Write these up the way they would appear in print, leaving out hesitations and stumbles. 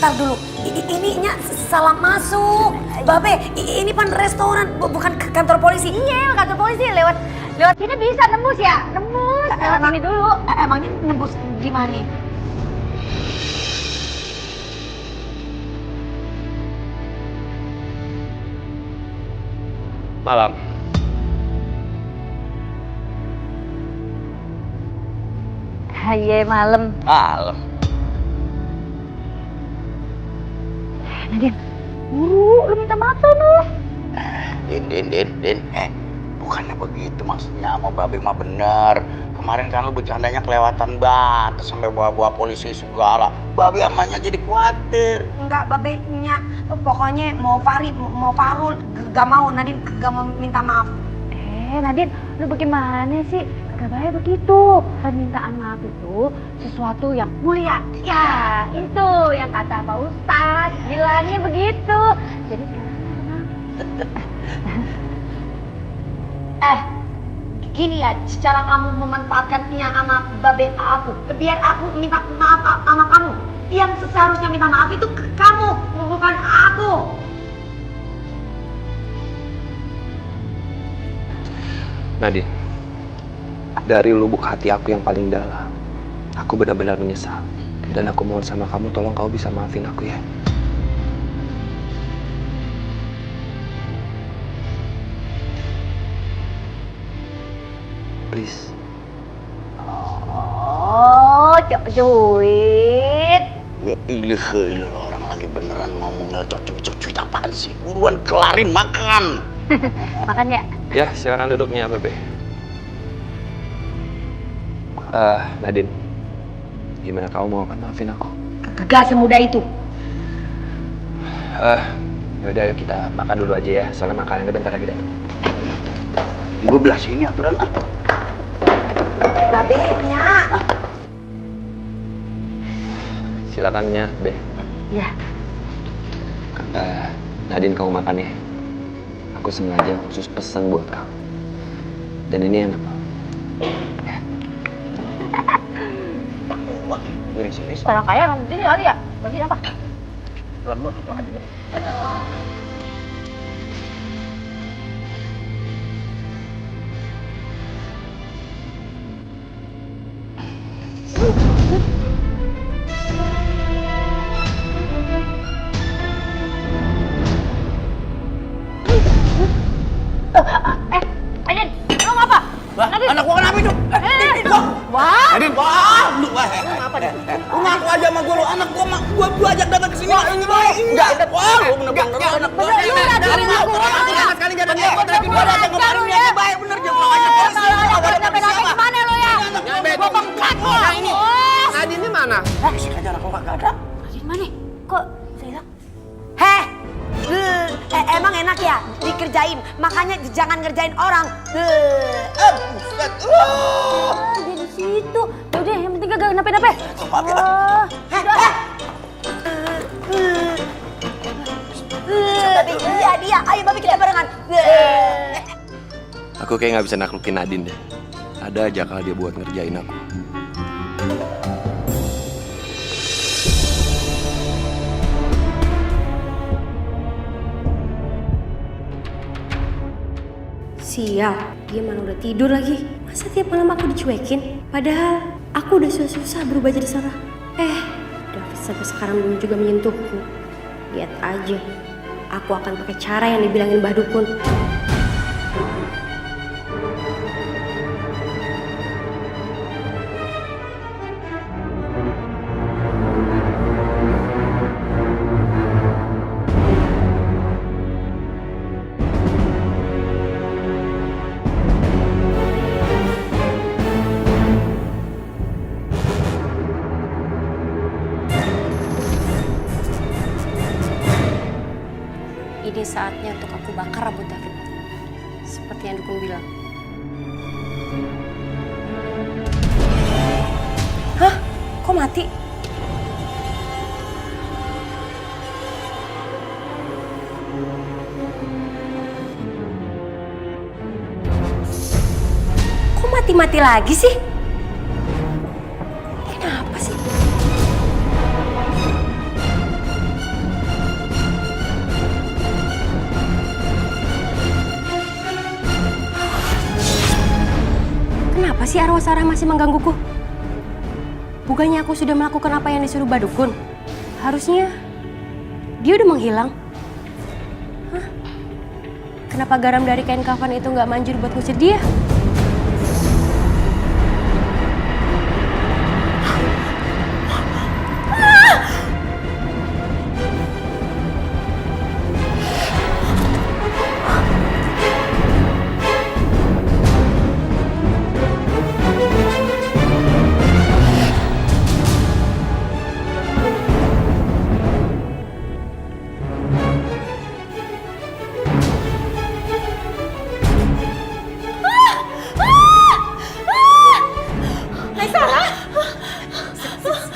Bentar dulu, ininya salah masuk. Babe, ini pan restoran, bukan kantor polisi. Iya, kantor polisi lewat sini bisa nembus ya? Nembus lewat sini dulu. Emangnya nembus gimana? Malam. Iya malam. Malam. Nadine, buru lu minta maaf tuh. Din. Bukannya begitu maksudnya sama Babe mah bener. Kemarin kan lu bercandanya kelewatan batas sampai bawa polisi segala. Babe amanya jadi khawatir. Enggak, babenya pokoknya mau Farid, mau Farul, gak mau, Nadine gak mau minta maaf. Nadine, lu bagaimana sih? Gak baik begitu. Permintaan maaf itu sesuatu yang mulia. Ya, itu yang kata Pak Ustadz. Bilangnya begitu. Jadi Gini ya, secara kamu memanfaatkannya sama babe aku, biar aku minta maaf sama kamu. Yang seharusnya minta maaf itu kamu, bukan aku. Nadine, dari lubuk hati aku yang paling dalam, aku benar-benar menyesal. Dan aku mohon sama kamu, tolong kau bisa maafin aku ya. Please. oh, cok duit. Ya ilah, orang lagi beneran ngomongnya cuit apaan sih? Buruan kelarin makan. Makan ya? Ya, silakan duduknya, Bebe. Nadine, gimana kamu mau kan maafin aku? Gak semudah itu. Yaudah, yuk kita makan dulu aja ya. Soalnya makanannya bentar lagi datang. Gue belah sini aturan ah. Babenya. Silakannya, Be. Iya. Nadine, kamu makan ya. Aku sengaja khusus pesan buat kamu. Dan ini enak. Ya. Sini. Orang kaya orang sini kali ya? Bagi apa? Lemot itu aja. Nadine, lu ngapa? Anak gua kenapa itu? Wah, Nadine, wah, lu apa nih? Lu ngaku aja sama gua, lu anak gua ajak datang ke sini ini baik. Enggak, wah, lu bener-bener anak gua. lu ngajarin aku Sama sekali enggak ada niat tapi gua datang kemarin niatnya baik bener dia pulang aja polisi. Gimana lu ya? Gua bengkak lu ini. Nadine ini mana? Sini aja anak gua enggak ada. Nadine mana? Kok hilang? Heh, emang enak ya dikerjain, makanya jangan ngerjain orang. Buset. Dia di situ. Udah, yang penting gak nape-nape. Maafin Wah, Babi, dia, ayo babi kita barengan. Aku kayak nggak bisa naklukin Nadine deh. Ada aja kalau dia buat ngerjain aku. Sial, dia malah udah tidur lagi. Masa tiap malam aku dicuekin? Padahal aku udah susah-susah berubah jadi seorang. David sampai sekarang belum juga menyentuhku. Lihat aja, aku akan pakai cara yang dibilangin Mbah Dukun. Ini saatnya untuk aku bakar rambut David. Seperti yang Dukun bilang. Hah? Kok mati? Kok mati-mati lagi sih? Kenapa sih? Kenapa sih arwah Sarah masih menggangguku? Bukannya aku sudah melakukan apa yang disuruh Badukun? Harusnya dia udah menghilang. Hah? Kenapa garam dari kain kafan itu nggak manjur buat ngusir dia?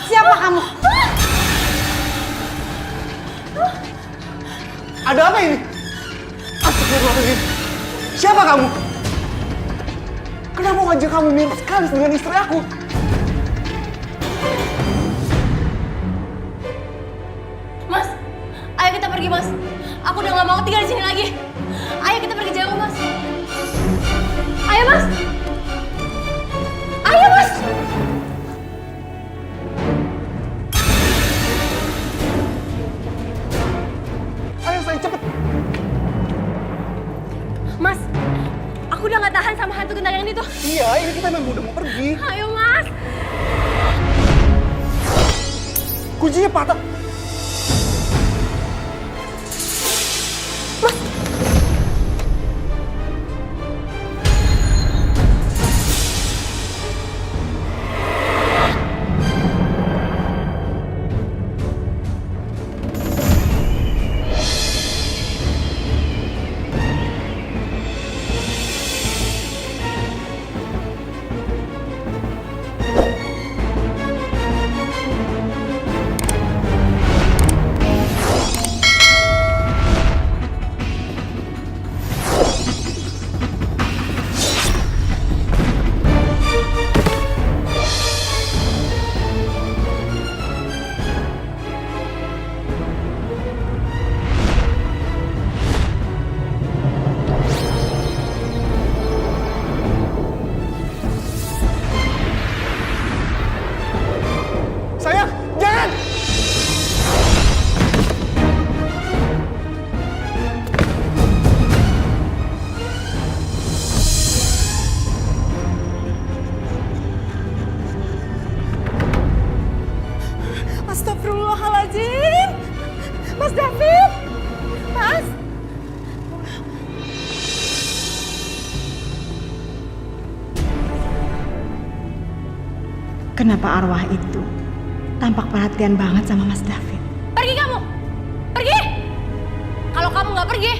Siapa kamu? Ada apa ini? Astagfirullahaladzim. Siapa kamu? Kenapa wajah kamu mirip sekali dengan istri aku? Mas, ayo kita pergi, Mas. Aku udah gak mau tinggal di sini lagi. Ayo kita pergi jauh, Mas. Ayo, Mas. Ayo, Mas. Ayo sayang, cepet. Mas, aku udah gak tahan sama hantu gentayangan itu. Iya, ini kita memang udah mau pergi. Ayo, Mas. Kuncinya patah. Sayang, jangan! Astagfirullahaladzim. Mas David. Mas. Kenapa arwah itu tampak perhatian banget sama Mas David? Pergi kamu. Pergi. Kalau kamu nggak pergi,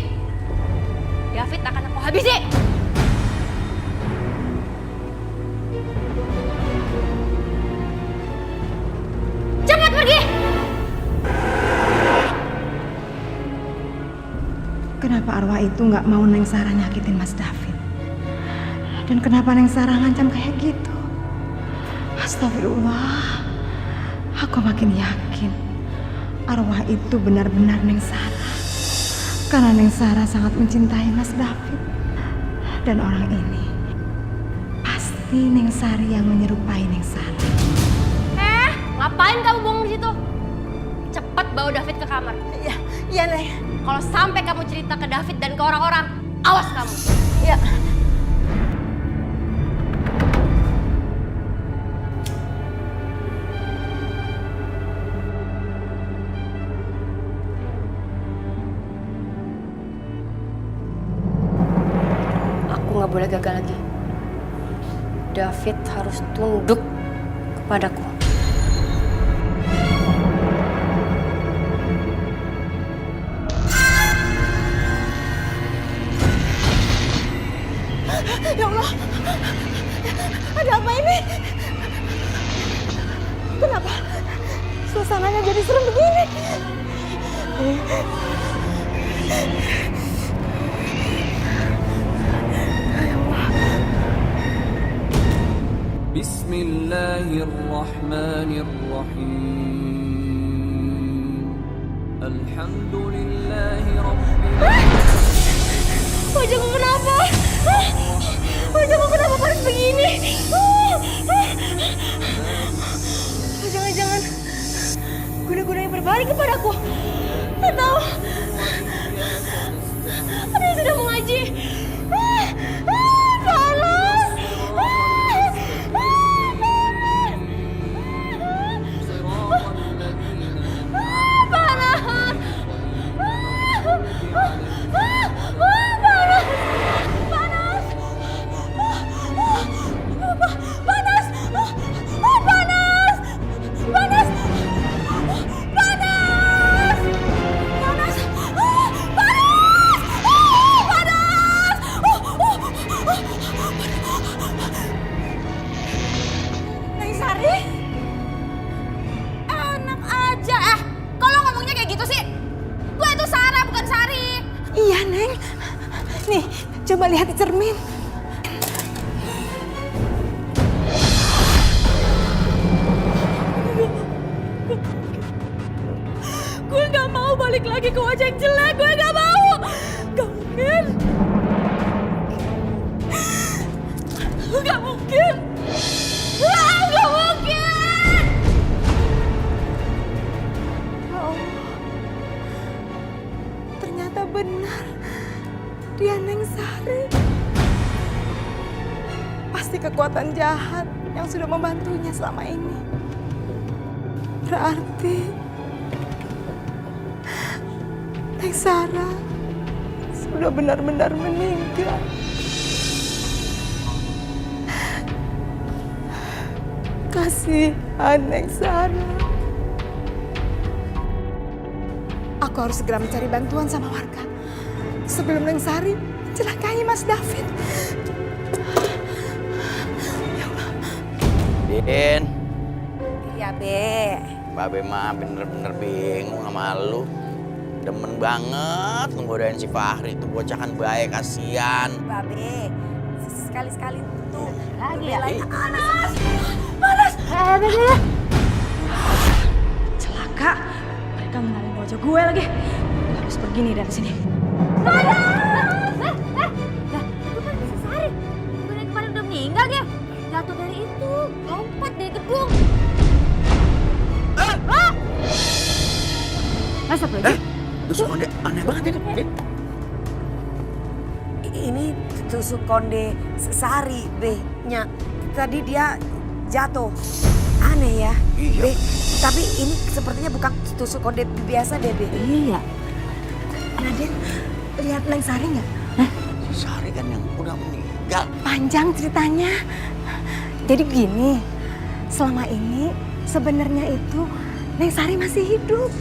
David akan aku habisi. Cepat pergi. Kenapa arwah itu nggak mau Neng Sarah nyakitin Mas David? Dan kenapa Neng Sarah ngancam kayak gitu? Astagfirullah. Aku makin yakin arwah itu benar-benar Neng Sarah. Karena Neng Sarah sangat mencintai Mas David. Dan orang ini pasti Neng Sari yang menyerupai Neng Sarah. Ngapain kamu bohong di situ? Cepat bawa David ke kamar. Iya Neng. Kalau sampai kamu cerita ke David dan ke orang-orang, awas kamu. Iya. Aku nggak boleh gagal lagi. David harus tunduk kepadaku. Ya Allah, ada apa ini? Kenapa suasananya jadi serem begini? Bismillahirrahmanirrahim. Alhamdulillahi rabbil Wajahku kenapa? Wajahku kenapa panas begini? balik kepadaku. Atau ada yang sudah mengaji. Panas. Iya, Neng. Nih, coba lihat di cermin. Gue gak mau balik lagi ke wajah yang jelek. Gue gak mau. Gak mungkin. Gak mungkin. Gak mungkin. Ya Allah. Ternyata benar. Dia Neng Sari. Pasti kekuatan jahat yang sudah membantunya selama ini. Berarti Neng Sarah sudah benar-benar meninggal. Kasihan Neng Sarah. Aku harus segera mencari bantuan sama warga sebelum Neng Sari mencelakai Mas David. Din. Iya, Be. Babe mah bener-bener bingung sama lu. Demen banget ngegodain si Fahri itu bocah kan baik, kasihan. Babe, sekali-sekali tuh Lagi ya? belain anak. Celaka, mereka mengenalin wajah gue lagi. Gue harus pergi nih dari sini. Itu kan si Sari. Bukan yang kemarin udah meninggal dia. Jatuh dari itu, lompat dari gedung. Masa lagi? Tusuk konde aneh banget ini. Ini tusuk konde Sari, Be-nya. Tadi dia jatuh. Aneh ya, Iya. Be. Tapi ini sepertinya bukan tusuk konde biasa deh, Be. Iya. Raden, lihat Neng Sari nggak? Si Sari kan yang udah meninggal. Panjang ceritanya. Jadi gini, selama ini sebenarnya itu Neng Sari masih hidup.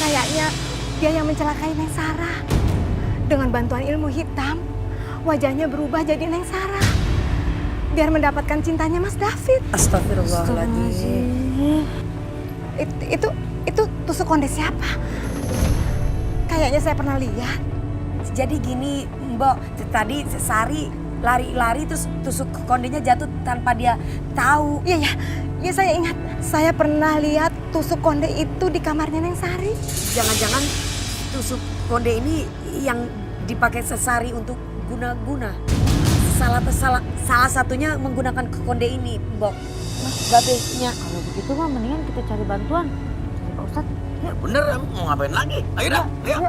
Kayaknya dia yang mencelakai Neng Sarah. Dengan bantuan ilmu hitam, wajahnya berubah jadi Neng Sarah. Biar mendapatkan cintanya Mas David. Astagfirullahaladzim. Itu tusuk konde siapa? Kayaknya saya pernah lihat. Jadi gini, Mbok, tadi Sari lari-lari terus tusuk kondenya jatuh tanpa dia tahu. Iya, saya ingat. Saya pernah lihat tusuk konde itu di kamarnya Neng Sari. Jangan-jangan tusuk konde ini yang dipakai Sari untuk guna-guna. Salah satunya menggunakan konde ini, Mbok. Babenya. Kalau begitu mah mendingan kita cari bantuan. Cari Pak Ustadz. Ya bener, mau ngapain lagi? Ayo dah, ayo.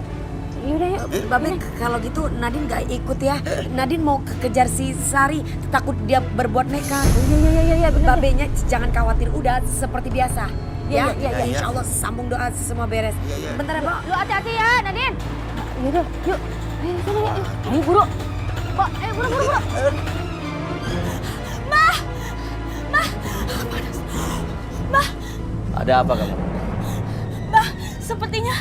Yaudah yuk. Babe, kalau gitu Nadine gak ikut ya. Nadine mau kejar si Sari, takut dia berbuat nekat. Iya bener. Babenya jangan khawatir, udah seperti biasa. Ya, Iya. Insya Allah sambung doa semua beres. Bentar ya, Mbak. Lu hati-hati ya, Nadine. Yaudah, yuk. Ayo, sana yuk. Ayo, buru. Mbak, ayo buru. Ada apa kamu? Mbak, sepertinya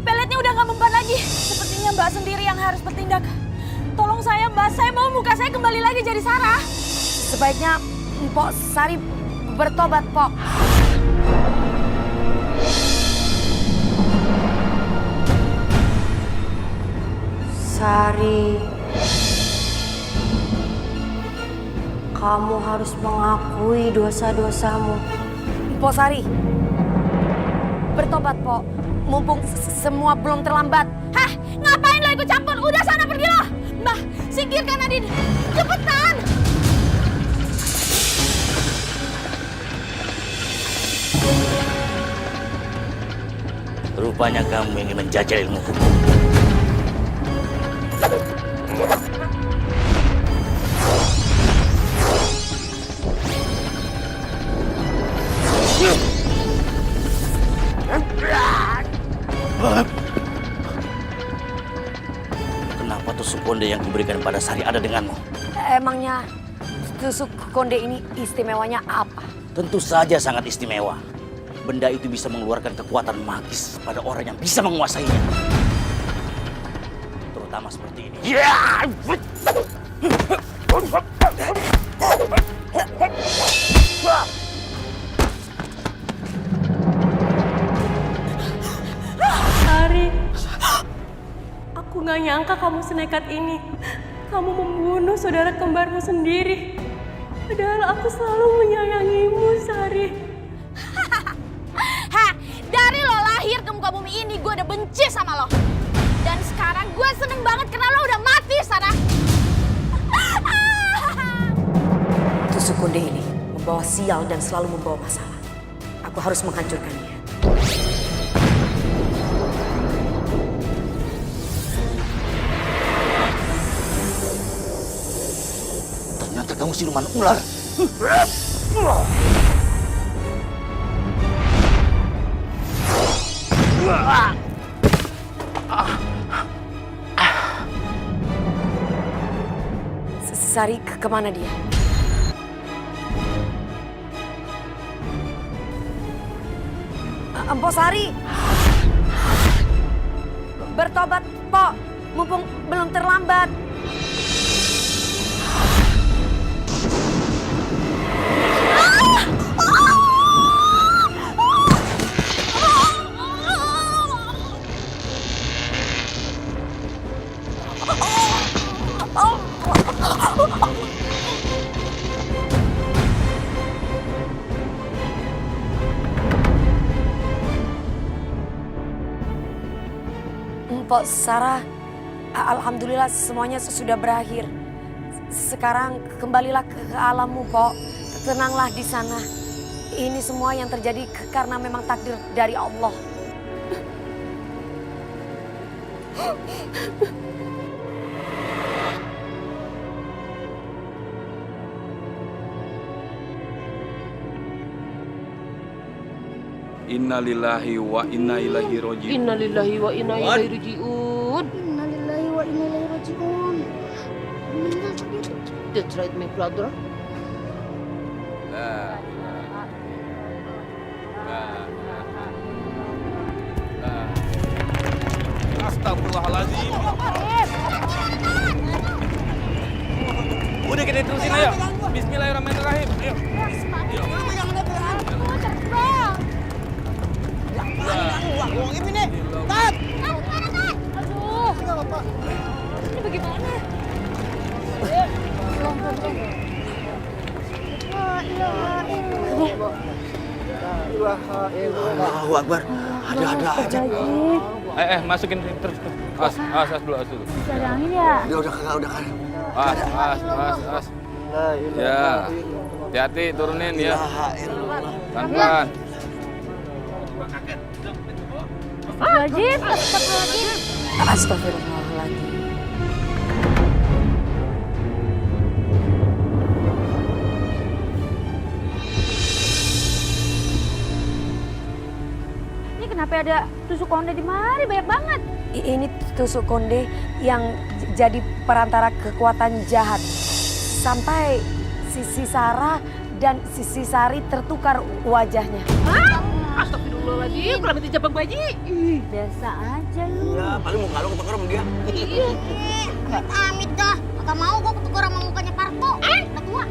peletnya udah gak mempan lagi. Sepertinya Mbak sendiri yang harus bertindak. Tolong saya, Mbak. Saya mau muka saya kembali lagi jadi Sarah. Sebaiknya Mpok Sari bertobat, Pok. Sari, kamu harus mengakui dosa-dosamu. Mpok Sari, bertobat, Pok. Mumpung semua belum terlambat. Hah? Ngapain lo ikut campur? Udah sana pergi lo. Mbak, singkirkan Nadine. Cepetan. Rupanya kamu ingin menjajal ilmuku. Kenapa tusuk konde yang kuberikan pada Sari ada denganmu? Emangnya tusuk konde ini istimewanya apa? Tentu saja sangat istimewa. Benda itu bisa mengeluarkan kekuatan magis pada orang yang bisa menguasainya. Terutama seperti ini. Sari, aku gak nyangka kamu senekat ini. Kamu membunuh saudara kembarmu sendiri. Padahal aku selalu menyayangimu, Sari. Hah, dari lo lahir ke muka bumi ini gue udah benci sama lo. Dan sekarang gue seneng banget karena lo udah mati sana. Tusuk konde ini membawa sial dan selalu membawa masalah. Aku harus menghancurkannya. Ternyata kamu siluman ular. Sari kemana dia? Empo Sari, bertobat, Po, mumpung belum terlambat. Mpok Sarah, alhamdulillah semuanya sudah berakhir. Sekarang kembalilah ke alammu, Pok. Tenanglah di sana. Ini semua yang terjadi karena memang takdir dari Allah. Innalillahi wa inna ilaihi raji'un. Innalillahi wa inna ilaihi raji'un. Innalillahi wa inna ilaihi raji'un. Meninggal sendiri. That's right, my brother. La ilaha illallah. Astagfirullahaladzim. Udah kita terusin ayo. Bismillahirrahmanirrahim. Ayo. Allahu Akbar. Ada aja. Masukin terus. As dulu. Bisa ada angin ya? Udah kan. As. Ya. Hati-hati turunin ya. Pelan-pelan. Wajib, astagfirullahaladzim. Astagfirullahaladzim. Ini kenapa ada tusuk konde di mari banyak banget? Ini tusuk konde yang jadi perantara kekuatan jahat. Sampai Sisi Sarah dan Sisi Sari tertukar wajahnya. Astagfirullahaladzim, kalau minta jabang bayi. Biasa aja lu. Ya, paling muka lu ketukar sama dia. Amit dah. Gak mau gue ketukar sama mukanya Parto. Udah tua.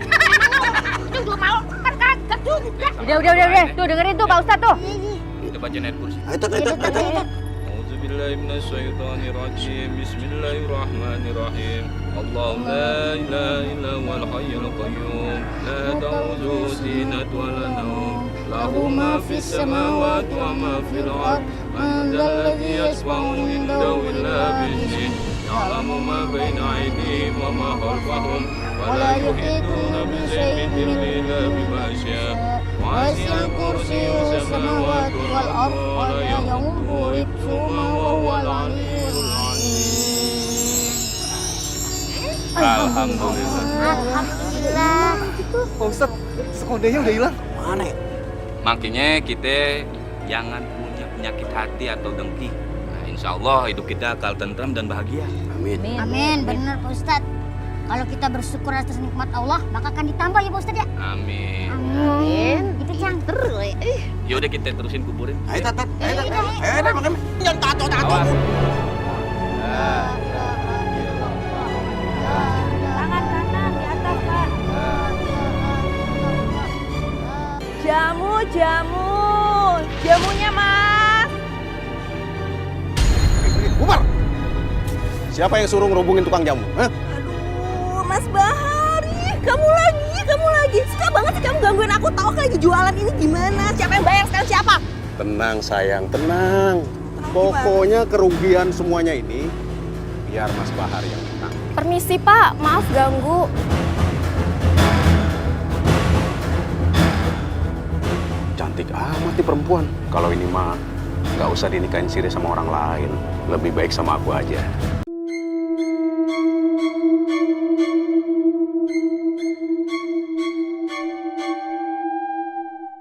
Itu gue mau. Kan kagak juga. Udah. Tuh dengerin tuh Pak Ustadz tuh. Kita baca ayat kursi. Ayo. A'udzubillahi minasyaitonirrajim. Bismillahirrahmanirrahim. Allah la ilaha illa huwal hayyul qayyum. La ta'khudhuhu sinatun wa la nawm. Lahu ma fis samawati wa ma fil ard. Man dzal ladzi yashfa'u indahu illa bi'idhnihi. Ya'lamu ma baina aydihim wa ma khalfahum. Wa la yuhituna bi shay'in min ilmihi illa bima syaa. وسع كرسيه السماوات والأرض ولا يؤوده حفظهما وهو العلي العظيم. Alhamdulillah. Pak Ustadz, sekondenya udah hilang. Mana ya? Makanya kita jangan punya penyakit hati atau dengki. Nah, insya Allah hidup kita akan tentram dan bahagia. Amin. Amin, benar Pak Ustadz. Kalau kita bersyukur atas nikmat Allah, maka akan ditambah ya Pak Ustadz ya. Amin. Amin. Itu cangter. Yaudah kita terusin kuburin. Ayo, Tat. Ayo, makan. Jangan tato-tato. Tangan kanan di atas, Pak. Jamunya, Mas. Bubar! Siapa yang suruh ngerubungin tukang jamu? Hah? Aduh, Mas Bahari, kamu lagi. Suka banget sih kamu gangguin aku. Tahu kan lagi jualan ini gimana? Siapa yang bayar sekarang siapa? Tenang sayang, tenang. Pokoknya kerugian semuanya ini biar Mas Bahar yang menang. Permisi Pak, maaf ganggu. Cantik amat nih perempuan. Kalau ini mah nggak usah dinikahin siri sama orang lain. Lebih baik sama aku aja.